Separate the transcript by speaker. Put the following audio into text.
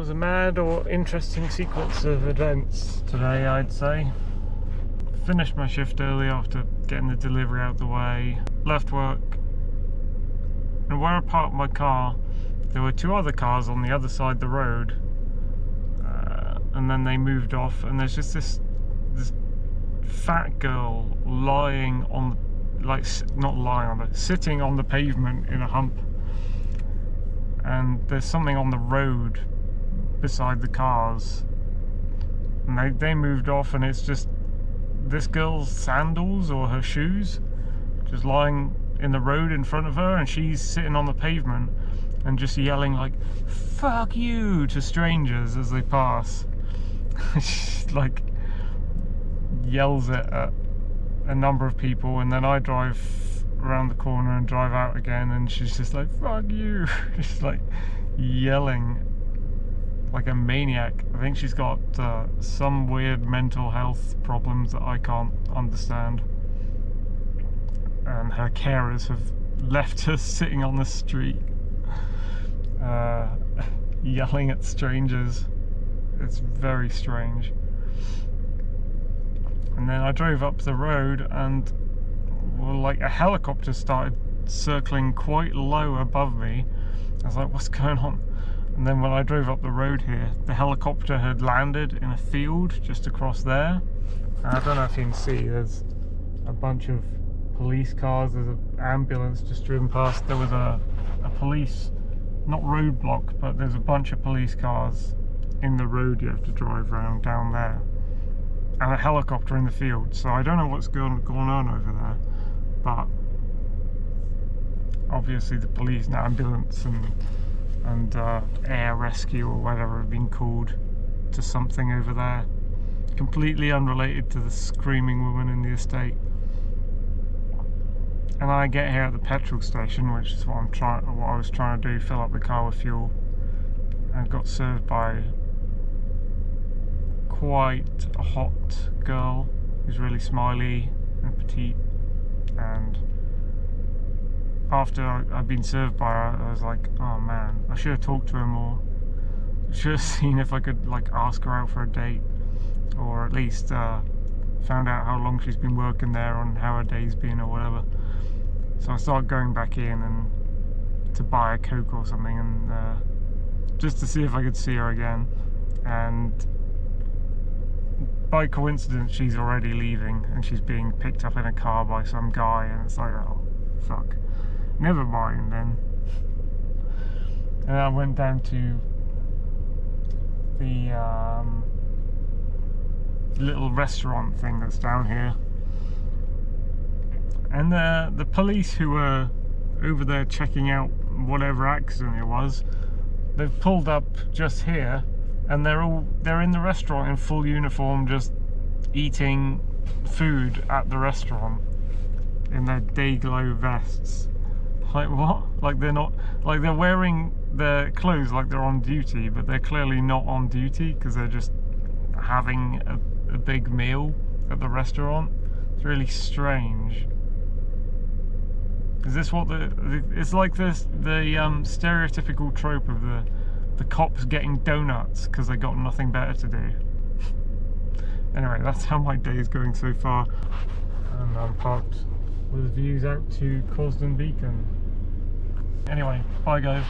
Speaker 1: was a mad or interesting sequence of events today, I'd say. Finished my shift early after getting the delivery out the way, left work, and where I parked my car, there were two other cars on the other side of the road, and then they moved off, and there's just this fat girl lying on, like, not lying on it, sitting on the pavement in a hump, and there's something on the road beside the cars, and they moved off, and it's just this girl's sandals or her shoes just lying in the road in front of her, and she's sitting on the pavement and just yelling like "fuck you" to strangers as they pass. She like yells it at a number of people, and then I drive around the corner and drive out again, and she's just like "fuck you." She's like yelling like a maniac. I think she's got some weird mental health problems that I can't understand, and her carers have left her sitting on the street yelling at strangers. It's very strange. And then I drove up the road, and well, like a helicopter started circling quite low above me. I was like, what's going on? And then when I drove up the road here, the helicopter had landed in a field just across there. And I don't know if you can see, there's a bunch of police cars, there's an ambulance just driven past. There was a police, not roadblock, but there's a bunch of police cars in the road you have to drive around down there, and a helicopter in the field. So I don't know what's going on over there, but obviously the police and ambulance and air rescue or whatever have been called to something over there, completely unrelated to the screaming woman in the estate. And I get here at the petrol station, which is what I was trying to do, fill up the car with fuel, and got served by quite a hot girl who's really smiley and petite. And after I'd been served by her, I was like, oh man, I should have talked to her more. I should have seen if I could like ask her out for a date, or at least found out how long she's been working there and how her day's been or whatever. So I started going back in and to buy a Coke or something, and just to see if I could see her again. And by coincidence, she's already leaving, and she's being picked up in a car by some guy, and it's like, oh fuck, never mind then. And I went down to the little restaurant thing that's down here, and the police who were over there checking out whatever accident it was, they've pulled up just here, and they're in the restaurant in full uniform, just eating food at the restaurant in their day glow vests. Like what? Like they're not, like they're wearing their clothes like they're on duty, but they're clearly not on duty because they're just having a big meal at the restaurant. It's really strange. Is this what it's like the stereotypical trope of the cops getting donuts because they got nothing better to do. Anyway, that's how my day is going so far, and I'm parked with views out to Cosden Beacon. Anyway, bye guys.